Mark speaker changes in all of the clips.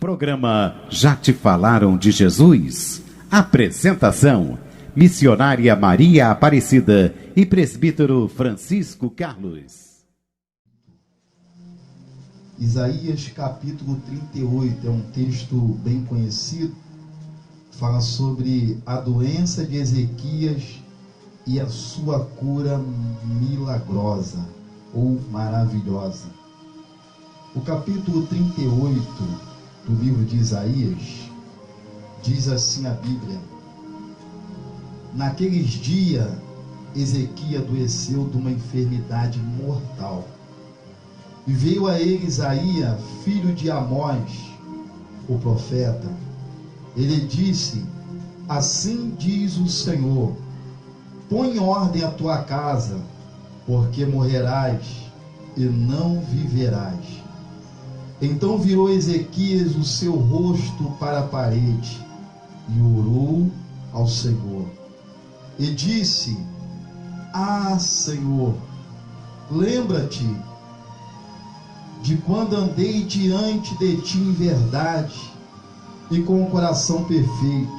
Speaker 1: Programa Já Te Falaram de Jesus? Apresentação: missionária Maria Aparecida e presbítero Francisco Carlos.
Speaker 2: Isaías capítulo 38 é um texto bem conhecido, fala sobre a doença de Ezequias e a sua cura milagrosa ou maravilhosa. O capítulo 38 do livro de Isaías diz assim a Bíblia: naqueles dias Ezequias adoeceu de uma enfermidade mortal, e veio a ele Isaías, filho de Amós, o profeta. Ele disse: assim diz o Senhor, põe em ordem a tua casa, porque morrerás e não viverás. Então virou Ezequias o seu rosto para a parede e orou ao Senhor. E disse: ah, Senhor, lembra-te de quando andei diante de ti em verdade e com o coração perfeito,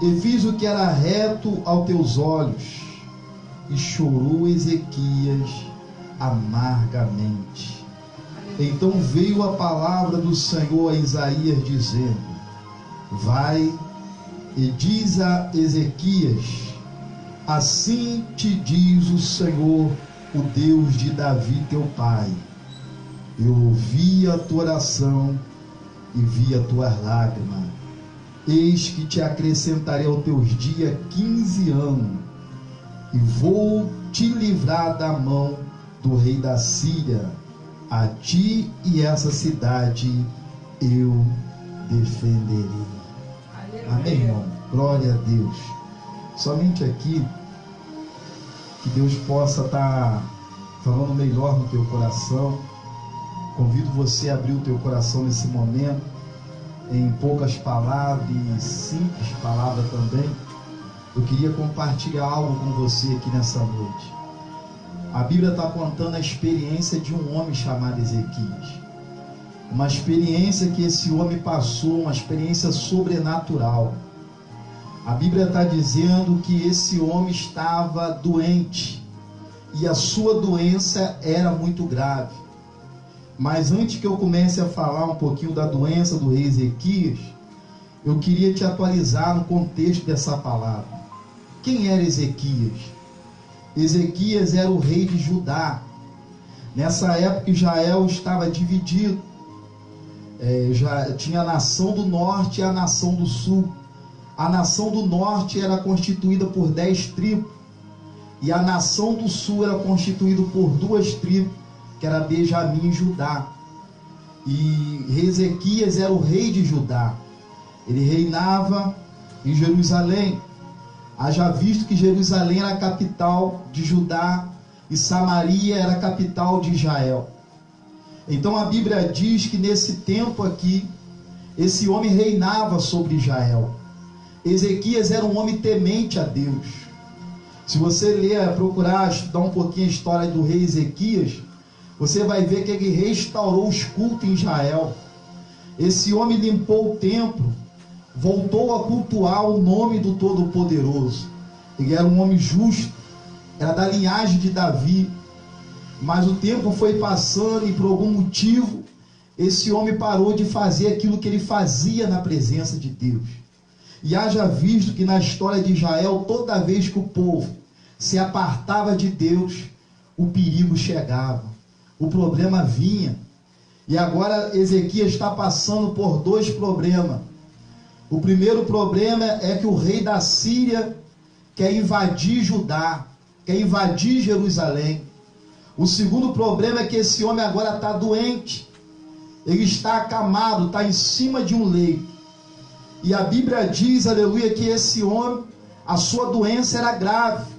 Speaker 2: e fiz o que era reto aos teus olhos. E chorou Ezequias amargamente. Então veio a palavra do Senhor a Isaías dizendo: vai e diz a Ezequias: assim te diz o Senhor, o Deus de Davi teu pai, eu ouvi a tua oração e vi a tua lágrima. Eis que te acrescentarei aos teus dias 15 anos, e vou te livrar da mão do rei da Síria. A ti e essa cidade eu defenderei. Amém, irmão? Glória a Deus. Somente aqui, que Deus possa estar falando melhor no teu coração. Convido você a abrir o teu coração nesse momento, em poucas palavras e simples palavras também. Eu queria compartilhar algo com você aqui nessa noite. A Bíblia está contando a experiência de um homem chamado Ezequias. Uma experiência que esse homem passou, uma experiência sobrenatural. A Bíblia está dizendo que esse homem estava doente, e a sua doença era muito grave. Mas antes que eu comece a falar um pouquinho da doença do rei Ezequias, eu queria te atualizar no contexto dessa palavra. Quem era Ezequias? Ezequias era o rei de Judá. Nessa época Israel estava dividido. Já tinha a nação do norte e a nação do sul. A nação do norte era constituída por 10 tribos, e a nação do sul era constituída por 2 tribos, que era Benjamim e Judá. E Ezequias era o rei de Judá. Ele reinava em Jerusalém. Haja visto que Jerusalém era a capital de Judá e Samaria era a capital de Israel. Então a Bíblia diz que nesse tempo aqui, esse homem reinava sobre Israel. Ezequias era um homem temente a Deus. Se você ler, procurar estudar um pouquinho a história do rei Ezequias, você vai ver que ele restaurou os cultos em Israel. Esse homem limpou o templo, voltou a cultuar o nome do Todo-Poderoso. Ele era um homem justo, era da linhagem de Davi. Mas o tempo foi passando e por algum motivo esse homem parou de fazer aquilo que ele fazia na presença de Deus. E haja visto que na história de Israel, toda vez que o povo se apartava de Deus, o perigo chegava, o problema vinha. E agora Ezequias está passando por 2 problemas. O primeiro problema é que o rei da Síria quer invadir Judá, quer invadir Jerusalém. O segundo problema é que esse homem agora está doente. Ele está acamado, está em cima de um leito. E a Bíblia diz, aleluia, que esse homem, a sua doença era grave.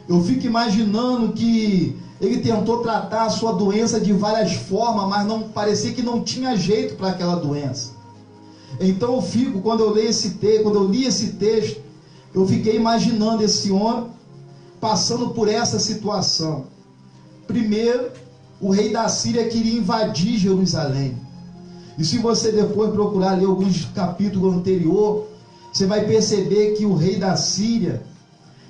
Speaker 2: Eu fico imaginando que ele tentou tratar a sua doença de várias formas, mas não parecia que não tinha jeito para aquela doença. Então eu fico, quando eu li esse texto, eu fiquei imaginando esse homem passando por essa situação. Primeiro, o rei da Síria queria invadir Jerusalém. E se você depois procurar ler alguns capítulos anteriores, você vai perceber que o rei da Síria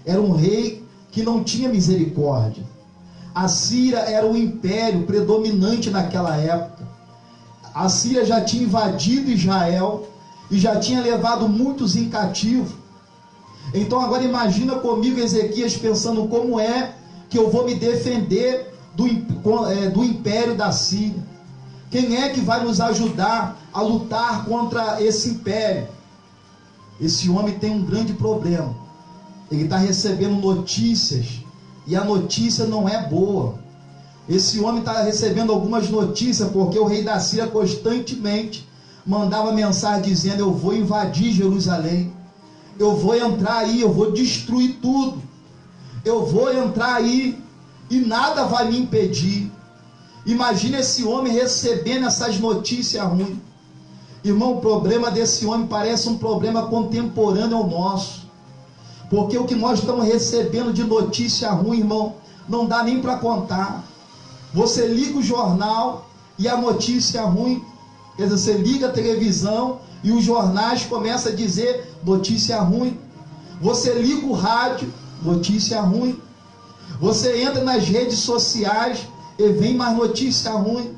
Speaker 2: era um rei que não tinha misericórdia. A Síria era o império predominante naquela época. A Síria já tinha invadido Israel e já tinha levado muitos em cativo. Então agora imagina comigo Ezequias pensando como é que eu vou me defender do império da Síria. Quem é que vai nos ajudar a lutar contra esse império? Esse homem tem um grande problema. Ele está recebendo notícias e a notícia não é boa. Esse homem está recebendo algumas notícias porque o rei da Síria constantemente mandava mensagem dizendo: eu vou invadir Jerusalém, eu vou entrar aí, eu vou destruir tudo, eu vou entrar aí e nada vai me impedir. Imagina esse homem recebendo essas notícias ruins. Irmão, o problema desse homem parece um problema contemporâneo ao nosso, porque o que nós estamos recebendo de notícia ruim, irmão, não dá nem para contar. Você liga o jornal e a notícia ruim, quer dizer, você liga a televisão e os jornais começam a dizer notícia ruim. Você liga o rádio, notícia ruim. Você entra nas redes sociais e vem mais notícia ruim.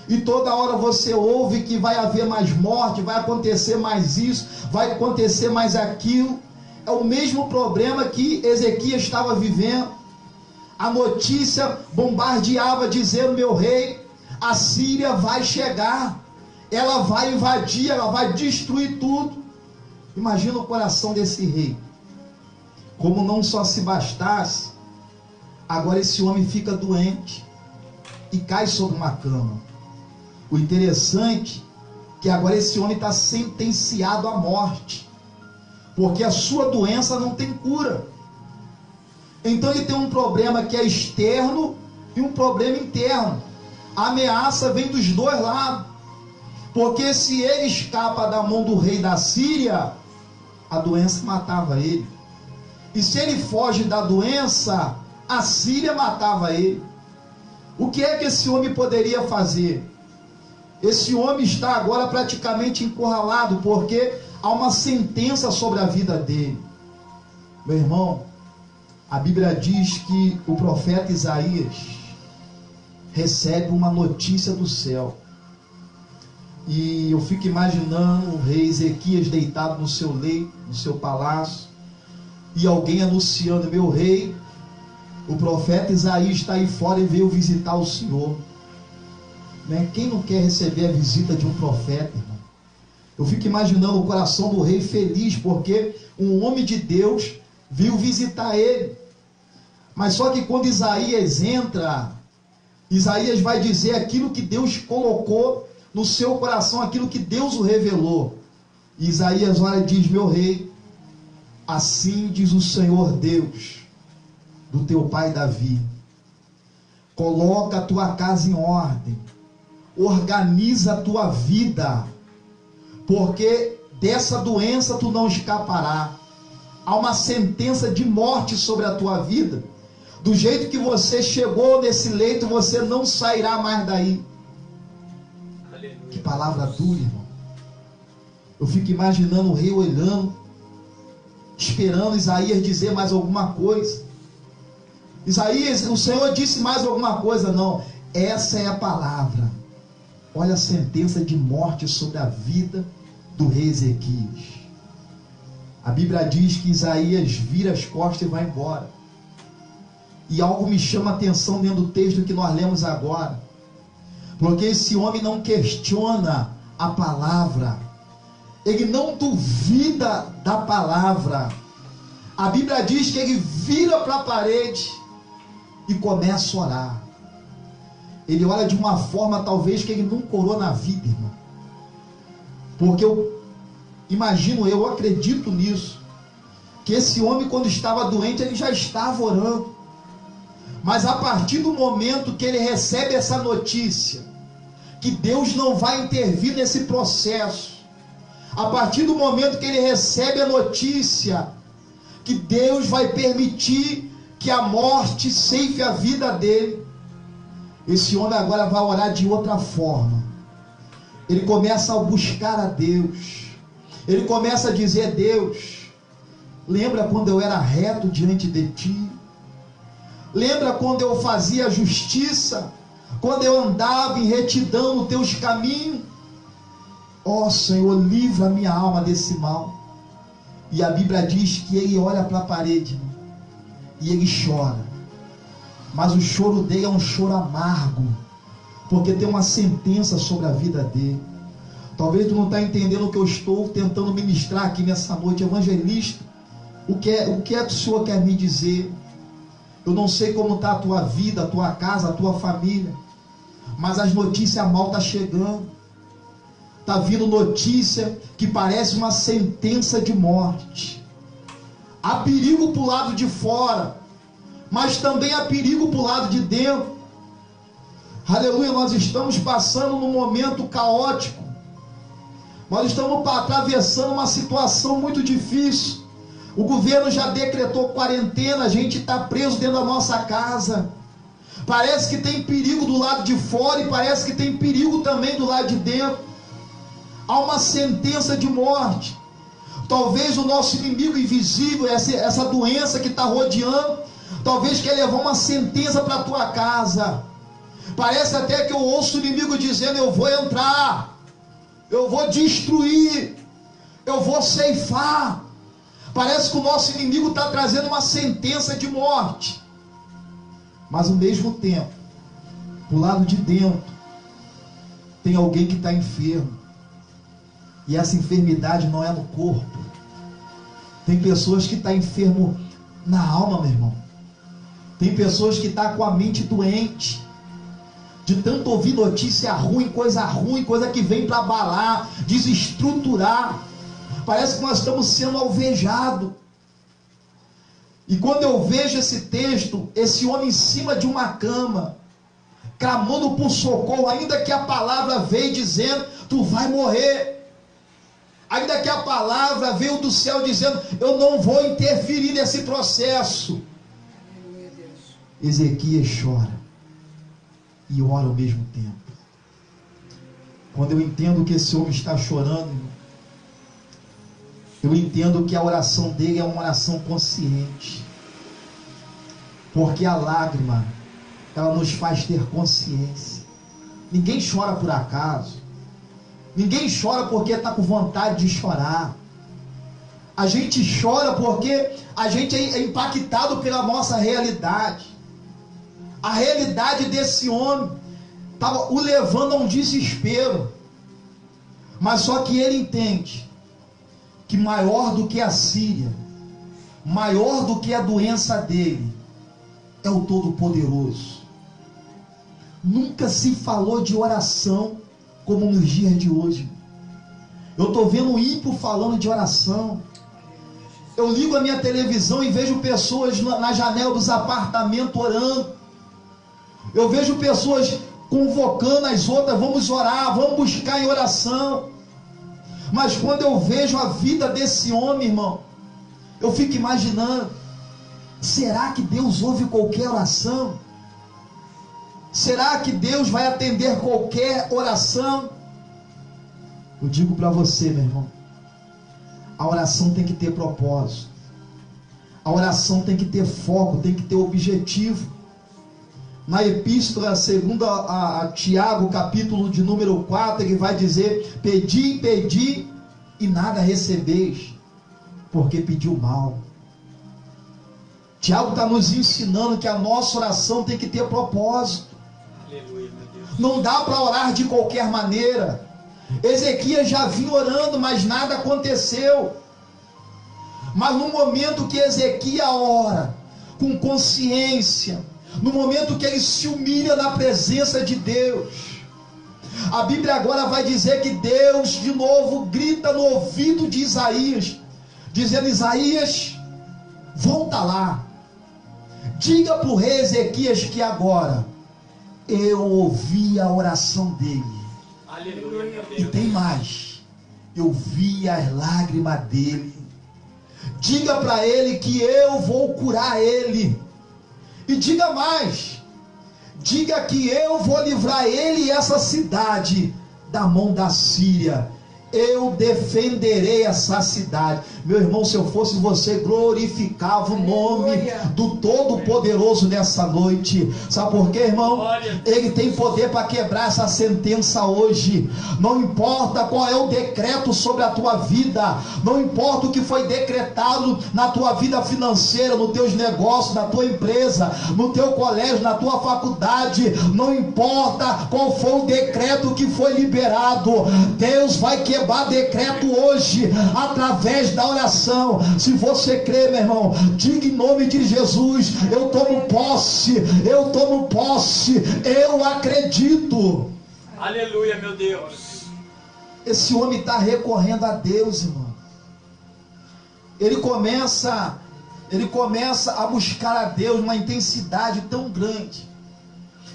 Speaker 2: E toda hora você ouve que vai haver mais morte, vai acontecer mais isso, vai acontecer mais aquilo. É o mesmo problema que Ezequias estava vivendo. A notícia bombardeava dizendo: meu rei, a Síria vai chegar, ela vai invadir, ela vai destruir tudo. Imagina o coração desse rei. Como não só se bastasse, agora esse homem fica doente e cai sobre uma cama. O interessante é que agora esse homem está sentenciado à morte, porque a sua doença não tem cura. Então ele tem um problema que é externo e um problema interno. A ameaça vem dos dois lados, porque se ele escapa da mão do rei da Síria, a doença matava ele. E se ele foge da doença, a Síria matava ele. O que é que esse homem poderia fazer? Esse homem está agora praticamente encurralado, porque há uma sentença sobre a vida dele. Meu irmão, a Bíblia diz que o profeta Isaías recebe uma notícia do céu. E eu fico imaginando o rei Ezequias deitado no seu leito, no seu palácio, e alguém anunciando: meu rei, o profeta Isaías está aí fora e veio visitar o Senhor. Né? Quem não quer receber a visita de um profeta, irmão? Eu fico imaginando o coração do rei feliz, porque um homem de Deus veio visitar ele. Mas só que quando Isaías entra, Isaías vai dizer aquilo que Deus colocou no seu coração, aquilo que Deus o revelou. E Isaías olha e diz: meu rei, assim diz o Senhor Deus do teu pai Davi, coloca a tua casa em ordem, organiza a tua vida, porque dessa doença tu não escapará. Há uma sentença de morte sobre a tua vida. Do jeito que você chegou nesse leito, você não sairá mais daí. Aleluia. Que palavra dura, irmão. Eu fico imaginando o rei olhando, esperando Isaías dizer mais alguma coisa. Isaías, o Senhor disse mais alguma coisa? Não, essa é a palavra. Olha a sentença de morte sobre a vida do rei Ezequias. A Bíblia diz que Isaías vira as costas e vai embora. E algo me chama a atenção dentro do texto que nós lemos agora, porque esse homem não questiona a palavra, ele não duvida da palavra. A Bíblia diz que ele vira para a parede e começa a orar. Ele ora de uma forma talvez que ele nunca orou na vida, irmão. Porque eu acredito nisso, que esse homem, quando estava doente, ele já estava orando. Mas a partir do momento que ele recebe essa notícia, que Deus não vai intervir nesse processo, a partir do momento que ele recebe a notícia que Deus vai permitir que a morte ceife a vida dele, esse homem agora vai orar de outra forma. ele começa a buscar a Deus. Ele começa a dizer: Deus, lembra quando eu era reto diante de ti? Lembra quando eu fazia justiça? Quando eu andava em retidão nos teus caminhos? Ó Senhor, livra a minha alma desse mal. E a Bíblia diz que ele olha para a parede e ele chora. Mas o choro dele é um choro amargo, porque tem uma sentença sobre a vida dele. Talvez tu não está entendendo o que eu estou tentando ministrar aqui nessa noite, evangelista. O que é que o Senhor quer me dizer? Eu não sei como está a tua vida, a tua casa, a tua família, mas as notícias mal estão chegando. Está vindo notícia que parece uma sentença de morte. Há perigo para o lado de fora, mas também há perigo para o lado de dentro. Aleluia, nós estamos passando num momento caótico. Nós estamos atravessando uma situação muito difícil. O governo já decretou quarentena, a gente está preso dentro da nossa casa. Parece que tem perigo do lado de fora e parece que tem perigo também do lado de dentro. Há uma sentença de morte. Talvez o nosso inimigo invisível, essa doença que está rodeando, talvez quer levar uma sentença para a tua casa. Parece até que eu ouço o inimigo dizendo: eu vou entrar, eu vou destruir, eu vou ceifar. Parece que o nosso inimigo está trazendo uma sentença de morte. Mas ao mesmo tempo, do lado de dentro, tem alguém que está enfermo. E essa enfermidade não é no corpo. Tem pessoas que estão enfermo na alma, meu irmão. Tem pessoas que estão com a mente doente, de tanto ouvir notícia ruim, coisa que vem para abalar, desestruturar. Parece que nós estamos sendo alvejados. E quando eu vejo esse texto, esse homem em cima de uma cama, clamando por socorro, ainda que a palavra veio dizendo: tu vai morrer. Ainda que a palavra veio do céu dizendo: eu não vou interferir nesse processo. Ezequias chora e ora ao mesmo tempo. Quando eu entendo que esse homem está chorando, eu entendo que a oração dele é uma oração consciente. Porque a lágrima, ela nos faz ter consciência. Ninguém chora por acaso. Ninguém chora porque está com vontade de chorar. A gente chora porque a gente é impactado pela nossa realidade. A realidade desse homem estava o levando a um desespero. Mas só que ele entende que maior do que a Síria, maior do que a doença dele, é o Todo-Poderoso. Nunca se falou de oração como nos dias de hoje. Eu estou vendo o ímpio falando de oração. Eu ligo a minha televisão e vejo pessoas na janela dos apartamentos orando. Eu vejo pessoas convocando as outras: vamos orar, vamos buscar em oração. Mas quando eu vejo a vida desse homem, irmão, eu fico imaginando: será que Deus ouve qualquer oração? Será que Deus vai atender qualquer oração? Eu digo para você, meu irmão, a oração tem que ter propósito. A oração tem que ter foco, tem que ter objetivo. Na epístola segundo a Tiago, capítulo de número 4, ele vai dizer: pedi, pedi e nada recebeis, porque pediu mal. Tiago está nos ensinando que a nossa oração tem que ter propósito. Aleluia, meu Deus. Não dá para orar de qualquer maneira. Ezequias já vinha orando, mas nada aconteceu. Mas no momento que Ezequias ora com consciência, no momento que ele se humilha na presença de Deus, a Bíblia agora vai dizer que Deus de novo grita no ouvido de Isaías, dizendo: Isaías, volta lá, diga para o rei Ezequias que agora eu ouvi a oração dele. Aleluia. E tem mais, eu vi as lágrimas dele. Diga para ele que eu vou curar ele. E diga mais, diga que eu vou livrar ele e essa cidade da mão da Síria. Eu defenderei essa cidade. Meu irmão, se eu fosse você, glorificava o nome do Todo-Poderoso nessa noite. Sabe por quê, irmão? Ele tem poder para quebrar essa sentença hoje. Não importa qual é o decreto sobre a tua vida, não importa o que foi decretado na tua vida financeira, nos teus negócios, na tua empresa, no teu colégio, na tua faculdade, não importa qual foi o decreto que foi liberado, Deus vai quebrar decreto hoje, através da oração. Se você crê, meu irmão, diga em nome de Jesus: eu tomo posse, eu tomo posse, eu acredito.
Speaker 3: Aleluia, meu Deus.
Speaker 2: Esse homem está recorrendo a Deus, irmão. Ele começa a buscar a Deus numa intensidade tão grande,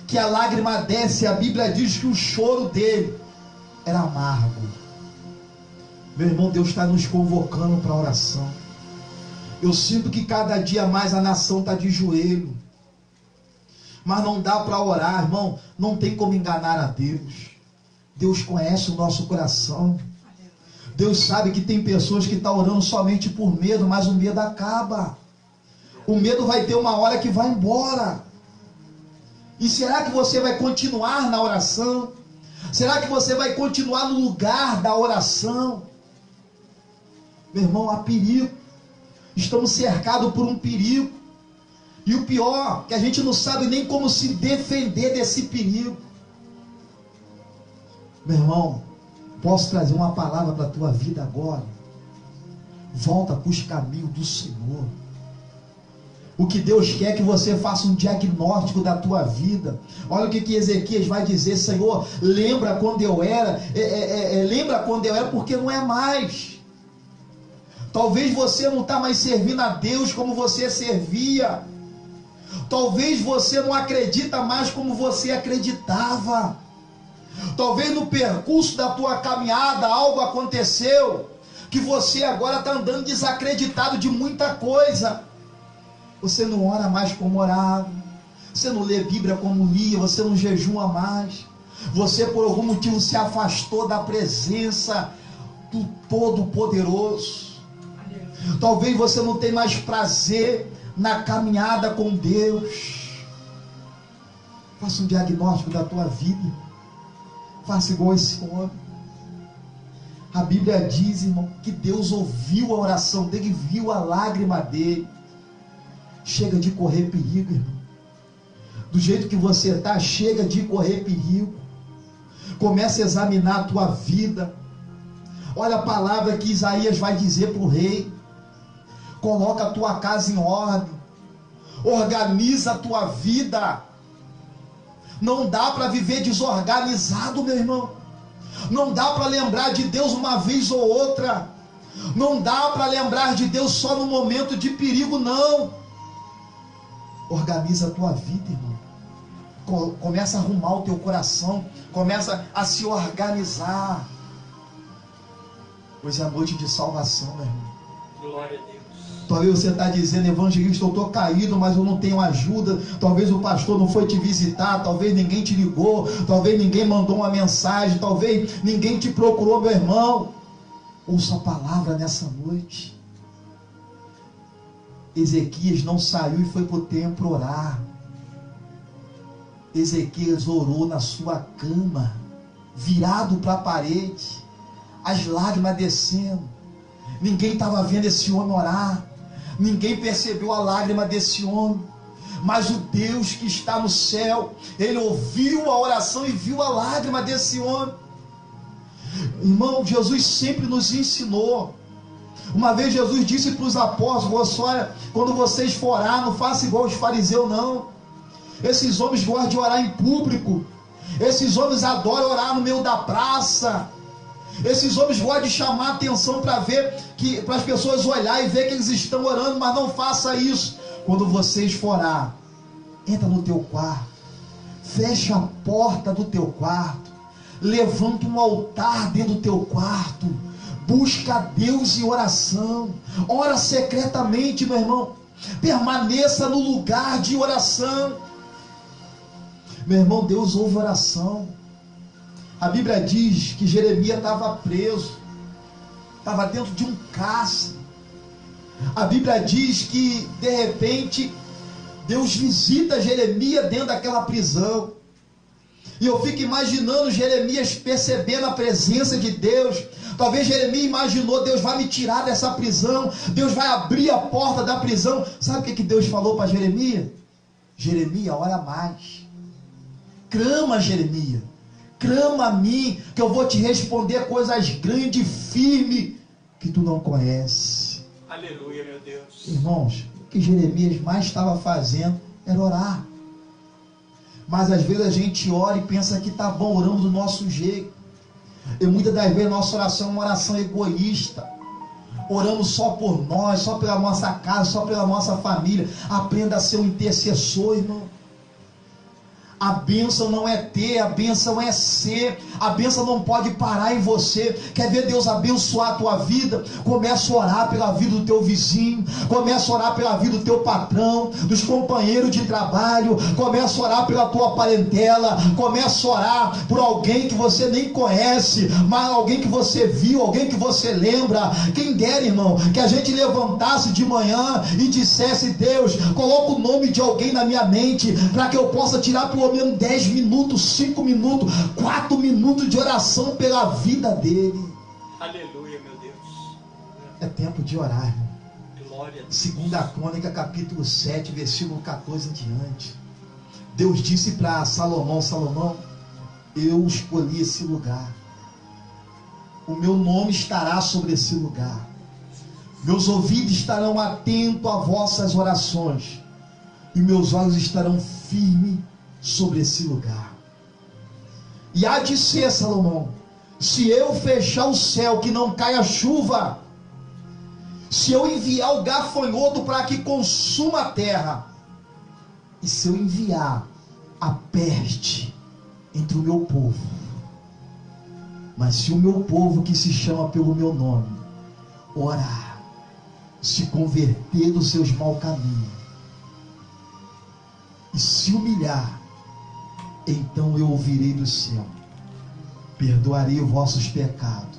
Speaker 2: que a lágrima desce. A Bíblia diz que o choro dele era amargo. Meu irmão, Deus está nos convocando para a oração. Eu sinto que cada dia mais a nação está de joelho, mas não dá para orar, irmão. Não tem como enganar a Deus. Deus conhece o nosso coração. Deus sabe que tem pessoas que estão orando somente por medo, mas o medo acaba. O medo vai ter uma hora que vai embora. E será que você vai continuar na oração? Será que você vai continuar no lugar da oração? Meu irmão, há perigo. Estamos cercados por um perigo. E o pior, que a gente não sabe nem como se defender desse perigo. Meu irmão, posso trazer uma palavra para a tua vida agora? Volta para os caminhos do Senhor. O que Deus quer é que você faça um diagnóstico da tua vida. Olha o que Ezequias vai dizer: Senhor, lembra quando eu era, lembra quando eu era, porque não é mais. Talvez você não está mais servindo a Deus como você servia. Talvez você não acredita mais como você acreditava. Talvez no percurso da tua caminhada algo aconteceu, que você agora está andando desacreditado de muita coisa. Você não ora mais como orava, você não lê Bíblia como lia, você não jejua mais, você por algum motivo se afastou da presença do Todo-Poderoso. Talvez você não tenha mais prazer na caminhada com Deus. Faça um diagnóstico da tua vida. Faça igual esse homem. A Bíblia diz, irmão, que Deus ouviu a oração dele, viu a lágrima dele. Chega de correr perigo, irmão. Do jeito que você está, chega de correr perigo. Comece a examinar a tua vida. Olha a palavra que Isaías vai dizer para o rei: coloca a tua casa em ordem, organiza a tua vida. Não dá para viver desorganizado, meu irmão. Não dá para lembrar de Deus uma vez ou outra. Não dá para lembrar de Deus só no momento de perigo, não. Organiza a tua vida, irmão. Começa a arrumar o teu coração. Começa a se organizar. Hoje é a noite de salvação, meu irmão.
Speaker 3: Glória a Deus.
Speaker 2: Talvez você está dizendo: evangelista, eu estou caído, mas eu não tenho ajuda. Talvez o pastor não foi te visitar, talvez ninguém te ligou, talvez ninguém mandou uma mensagem, talvez ninguém te procurou, meu irmão. Ouça a palavra nessa noite. Ezequias não saiu e foi para o templo orar. Ezequias orou na sua cama, virado para a parede, as lágrimas descendo. Ninguém estava vendo esse homem orar. Ninguém percebeu a lágrima desse homem. Mas o Deus que está no céu, Ele ouviu a oração e viu a lágrima desse homem. Irmão, Jesus sempre nos ensinou. Uma vez Jesus disse para os apóstolos: olha, quando vocês for orar, não faça igual os fariseus, não. Esses homens gostam de orar em público. Esses homens adoram orar no meio da praça. Esses homens gostam de chamar a atenção para ver, para as pessoas olhar e ver que eles estão orando, mas não faça isso. Quando vocês for orar, entra no teu quarto, fecha a porta do teu quarto, levanta um altar dentro do teu quarto, busca a Deus em oração, ora secretamente, meu irmão, permaneça no lugar de oração. Meu irmão, Deus ouve oração. A Bíblia diz que Jeremias estava preso, estava dentro de um cárcere. A Bíblia diz que de repente Deus visita Jeremias dentro daquela prisão. E eu fico imaginando Jeremias percebendo a presença de Deus. Talvez Jeremias imaginou: Deus vai me tirar dessa prisão, Deus vai abrir a porta da prisão. Sabe o que Deus falou para Jeremias? Jeremias, ora mais. Clama, Jeremias. Clama a mim, que eu vou te responder coisas grandes e firmes que tu não conheces.
Speaker 3: Aleluia, meu Deus.
Speaker 2: Irmãos, o que Jeremias mais estava fazendo era orar. Mas às vezes a gente ora e pensa que está bom, oramos do nosso jeito. E muitas das vezes nossa oração é uma oração egoísta. Oramos só por nós, só pela nossa casa, só pela nossa família. Aprenda a ser um intercessor, irmão. A bênção não é ter, a bênção é ser. A bênção não pode parar em você. Quer ver Deus abençoar a tua vida? Começa a orar pela vida do teu vizinho. Começa a orar pela vida do teu patrão, dos companheiros de trabalho. Começa a orar pela tua parentela. Começa a orar por alguém que você nem conhece, mas alguém que você viu, alguém que você lembra. Quem dera, irmão, que a gente levantasse de manhã e dissesse: Deus, coloca o nome de alguém na minha mente, para que eu possa tirar pelo menos 10 minutos, 5 minutos, 4 minutos de oração pela vida dele.
Speaker 3: Aleluia, meu Deus.
Speaker 2: É tempo de orar, irmão.
Speaker 3: Glória a Deus.
Speaker 2: 2 Crônica, capítulo 7, versículo 14 em diante. Deus disse para Salomão: Salomão, eu escolhi esse lugar. O meu nome estará sobre esse lugar. Meus ouvidos estarão atentos a vossas orações, e meus olhos estarão firmes sobre esse lugar. E há de ser, Salomão, se eu fechar o céu que não caia chuva, se eu enviar o gafanhoto para que consuma a terra, e se eu enviar a peste entre o meu povo, mas se o meu povo, que se chama pelo meu nome, orar, se converter dos seus maus caminhos e se humilhar, então eu ouvirei do céu, perdoarei os vossos pecados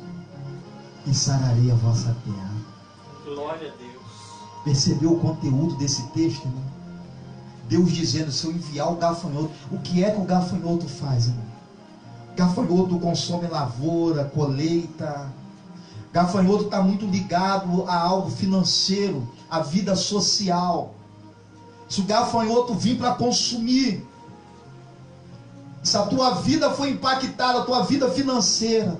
Speaker 2: e sararei a vossa terra.
Speaker 3: Glória a Deus.
Speaker 2: Percebeu o conteúdo desse texto, irmão? Deus dizendo: se eu enviar o gafanhoto. O que é que o gafanhoto faz, irmão? Gafanhoto consome lavoura, colheita. Gafanhoto está muito ligado a algo financeiro, a vida social. Se o gafanhoto vir para consumir, se a tua vida foi impactada, a tua vida financeira,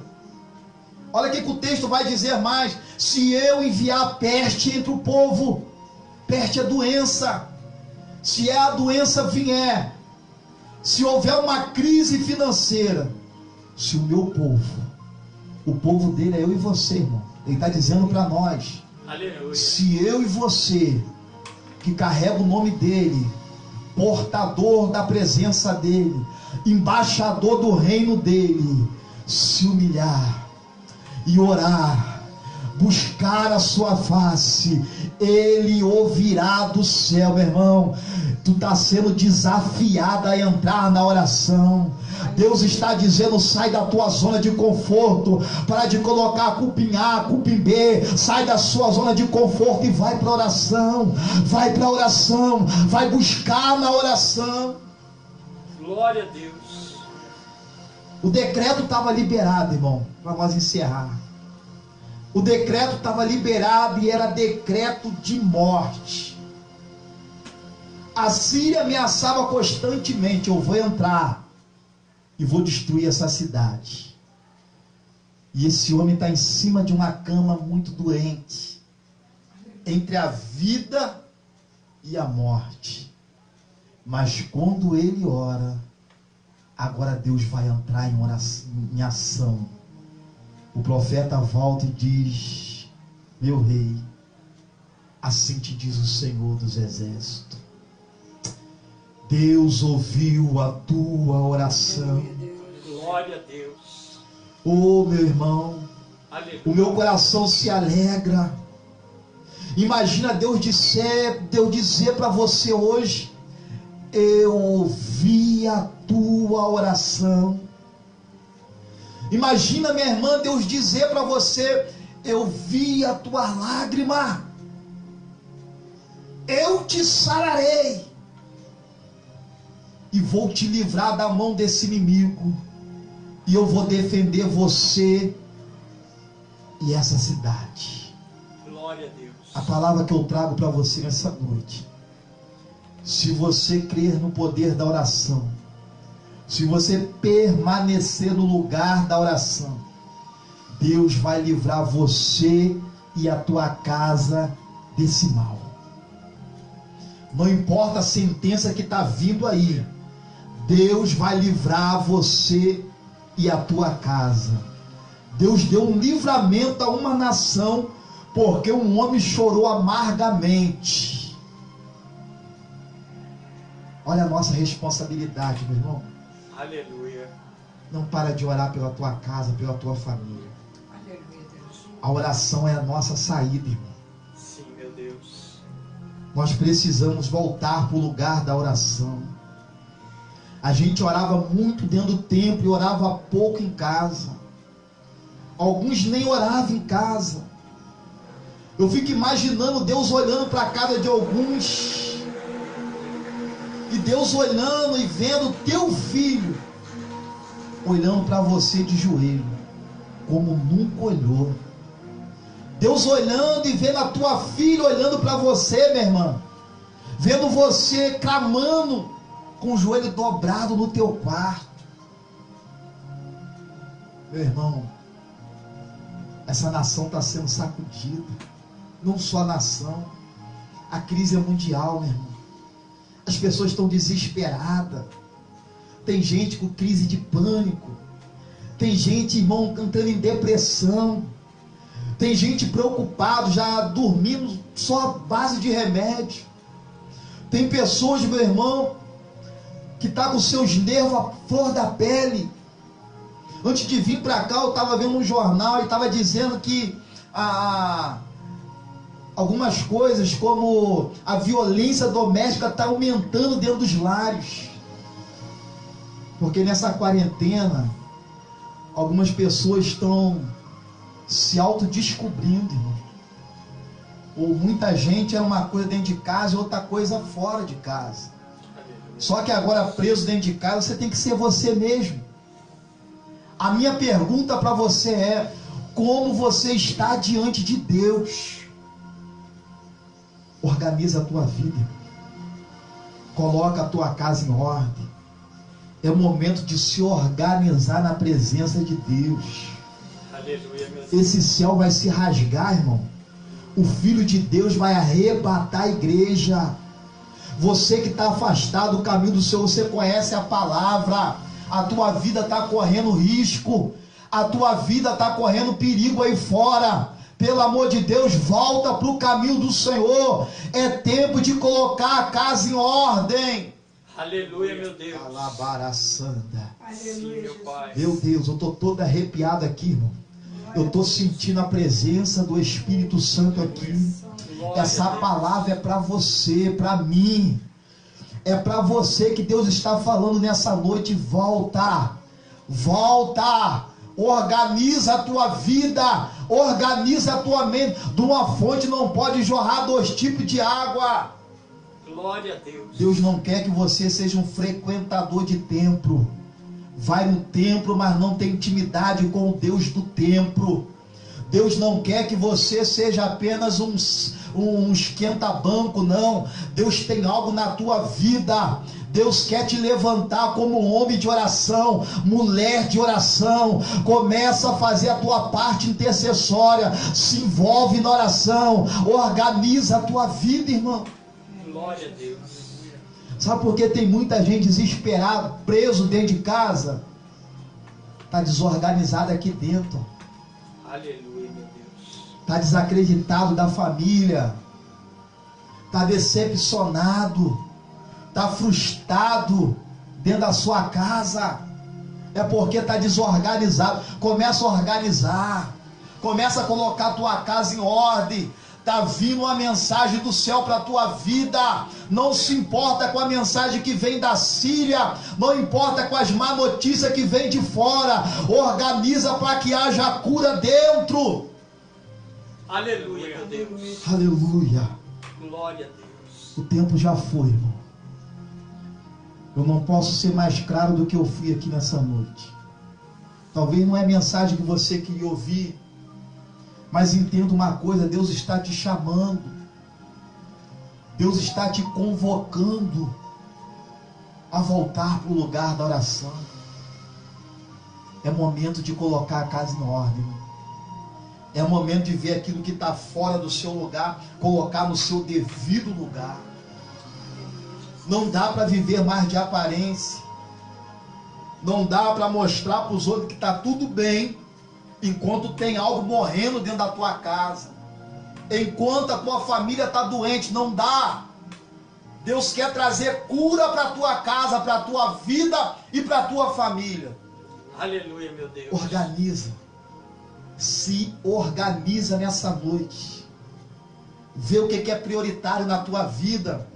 Speaker 2: olha o que o texto vai dizer mais: se eu enviar peste entre o povo, peste é doença, se a doença vier, se houver uma crise financeira, se o meu povo, o povo dele é eu e você, irmão, ele está dizendo para nós,
Speaker 3: aleluia,
Speaker 2: se eu e você, que carrega o nome dele, portador da presença dele, embaixador do reino dele, se humilhar e orar, buscar a sua face, ele ouvirá do céu. Meu irmão, tu está sendo desafiado a entrar na oração. Deus está dizendo: sai da tua zona de conforto, para de colocar a culpa em A, a culpa em B. Sai da sua zona de conforto e vai para a oração. Vai para a oração, vai buscar na oração.
Speaker 3: glória a Deus.
Speaker 2: O decreto estava liberado, irmão, para nós encerrar. O decreto estava liberado e era decreto de morte. A Síria ameaçava constantemente: eu vou entrar e vou destruir essa cidade. E esse homem está em cima de uma cama muito doente, entre a vida e a morte. Mas quando ele ora, agora Deus vai entrar em oração, em ação. O profeta volta e diz: meu rei, assim te diz o Senhor dos Exércitos, Deus ouviu a tua oração.
Speaker 3: Glória a Deus.
Speaker 2: Oh, meu irmão,
Speaker 3: Aleluia.
Speaker 2: o meu coração se alegra. Imagina Deus dizer para você hoje: eu ouvi a tua oração. Imagina, minha irmã, Deus dizer para você: eu vi a tua lágrima, eu te sararei e vou te livrar da mão desse inimigo, e eu vou defender você e essa cidade.
Speaker 3: Glória a Deus.
Speaker 2: A palavra que eu trago para você nessa noite: se você crer no poder da oração, se você permanecer no lugar da oração, Deus vai livrar você e a tua casa desse mal. Não importa a sentença que está vindo aí, Deus vai livrar você e a tua casa. Deus deu um livramento a uma nação, porque um homem chorou amargamente. Olha a nossa responsabilidade, meu irmão.
Speaker 3: Aleluia.
Speaker 2: Não para de orar pela tua casa, pela tua família.
Speaker 3: Aleluia, Deus.
Speaker 2: A oração é a nossa saída, irmão.
Speaker 3: Sim, meu Deus.
Speaker 2: Nós precisamos voltar para o lugar da oração. A gente orava muito dentro do templo e orava pouco em casa. Alguns nem oravam em casa. Eu fico imaginando Deus olhando para a casa de alguns, e Deus olhando e vendo teu filho olhando para você de joelho, como nunca olhou. Deus olhando e vendo a tua filha olhando para você, minha irmã, vendo você clamando com o joelho dobrado no teu quarto. Meu irmão, essa nação está sendo sacudida. Não só a nação, a crise é mundial, meu irmão. As pessoas estão desesperadas. Tem gente com crise de pânico. Tem gente, irmão, entrando em depressão. Tem gente preocupado, já dormindo só à base de remédio. Tem pessoas, meu irmão, que tá com seus nervos à flor da pele. Antes de vir para cá, eu estava vendo um jornal e estava dizendo que algumas coisas, como a violência doméstica, está aumentando dentro dos lares. Porque nessa quarentena, algumas pessoas estão se autodescobrindo, irmão. Ou muita gente é uma coisa dentro de casa e outra coisa fora de casa. Só que agora, preso dentro de casa, você tem que ser você mesmo. A minha pergunta para você é: como você está diante de Deus? Organiza a tua vida, coloca a tua casa em ordem. É o momento de se organizar na presença de Deus.
Speaker 3: Aleluia, meu Deus.
Speaker 2: Esse céu vai se rasgar, irmão. O Filho de Deus vai arrebatar a igreja. Você que está afastado do caminho do Senhor, você conhece a palavra. A tua vida está correndo risco. A tua vida está correndo perigo aí fora. Pelo amor de Deus, volta para o caminho do Senhor. É tempo de colocar a casa em ordem.
Speaker 3: Aleluia, meu Deus.
Speaker 2: Alabaraçanda.
Speaker 3: Sim, meu Pai.
Speaker 2: Meu Deus, eu estou todo arrepiado aqui, irmão. Eu estou sentindo a presença do Espírito Santo aqui. Essa palavra é para você, para mim. É para você que Deus está falando nessa noite. Volta, volta. Organiza a tua vida, organiza a tua mente. De uma fonte não pode jorrar 2 tipos de água.
Speaker 3: Glória a Deus.
Speaker 2: Deus não quer que você seja um frequentador de templo. Vai no templo, mas não tem intimidade com o Deus do templo. Deus não quer que você seja apenas um esquenta-banco, não. Deus tem algo na tua vida. Deus quer te levantar como homem de oração, mulher de oração. Começa a fazer a tua parte intercessória. Se envolve na oração. Organiza a tua vida, irmão.
Speaker 3: Glória a Deus.
Speaker 2: Sabe por que tem muita gente desesperada, preso dentro de casa? Está desorganizado aqui dentro.
Speaker 3: Aleluia, meu Deus.
Speaker 2: Está desacreditado da família. Está decepcionado. Está frustrado dentro da sua casa. É porque está desorganizado. Começa a organizar. Começa a colocar a tua casa em ordem. Está vindo uma mensagem do céu para a tua vida. Não se importa com a mensagem que vem da Síria. Não importa com as má notícias que vem de fora. Organiza para que haja cura dentro.
Speaker 3: Aleluia, meu Deus.
Speaker 2: Aleluia.
Speaker 3: Glória a Deus.
Speaker 2: O tempo já foi, irmão. Eu não posso ser mais claro do que eu fui aqui nessa noite. Talvez não é a mensagem que você queria ouvir, mas entenda uma coisa: Deus está te chamando, Deus está te convocando a voltar para o lugar da oração. É momento de colocar a casa em ordem. É momento de ver aquilo que está fora do seu lugar, colocar no seu devido lugar. Não dá para viver mais de aparência. Não dá para mostrar para os outros que está tudo bem, enquanto tem algo morrendo dentro da tua casa. Enquanto a tua família está doente, não dá. Deus quer trazer cura para a tua casa, para a tua vida e para a tua família.
Speaker 3: Aleluia, meu Deus.
Speaker 2: Organiza. Se organiza nessa noite. Vê o que é prioritário na tua vida.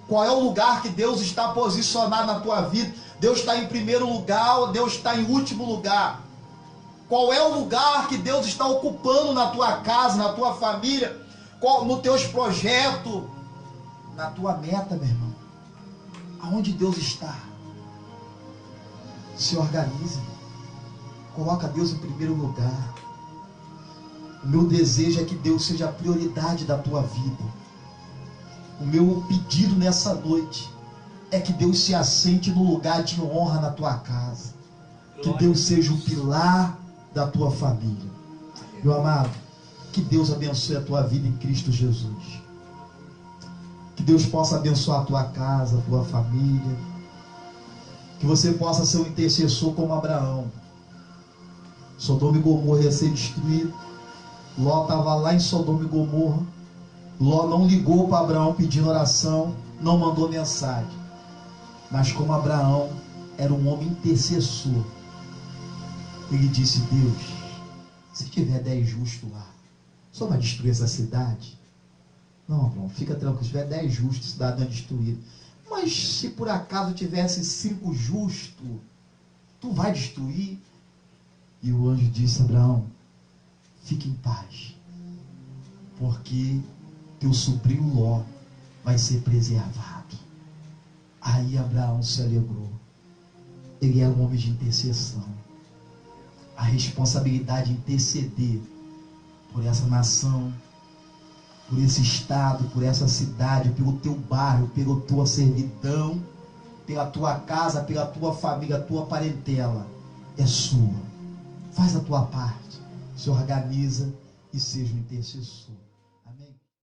Speaker 2: Qual é o lugar que Deus está posicionado na tua vida? Deus está em primeiro lugar ou Deus está em último lugar? Qual é o lugar que Deus está ocupando na tua casa, na tua família, nos teus projetos, na tua meta, meu irmão? Aonde Deus está? Se organize. Coloca Deus em primeiro lugar. O meu desejo é que Deus seja a prioridade da tua vida. O meu pedido nessa noite é que Deus se assente no lugar de honra na tua casa. Que Deus seja o pilar da tua família. Meu amado, que Deus abençoe a tua vida em Cristo Jesus. Que Deus possa abençoar a tua casa, a tua família. Que você possa ser um intercessor como Abraão. Sodoma e Gomorra ia ser destruído. Ló estava lá em Sodoma e Gomorra. Ló não ligou para Abraão pedindo oração, não mandou mensagem. Mas como Abraão era um homem intercessor, ele disse: Deus, se tiver 10 justos lá, só vai destruir essa cidade? Não, Abraão, fica tranquilo, se tiver 10 justos, a cidade não é destruída. Mas se por acaso tivesse 5 justos, tu vai destruir? E o anjo disse: Abraão, fique em paz, porque teu sobrinho Ló vai ser preservado. Aí Abraão se alegrou. Ele era um homem de intercessão. A responsabilidade de interceder por essa nação, por esse estado, por essa cidade, pelo teu bairro, pela tua servidão, pela tua casa, pela tua família, a tua parentela, é sua. Faz a tua parte, se organiza e seja um intercessor. Amém?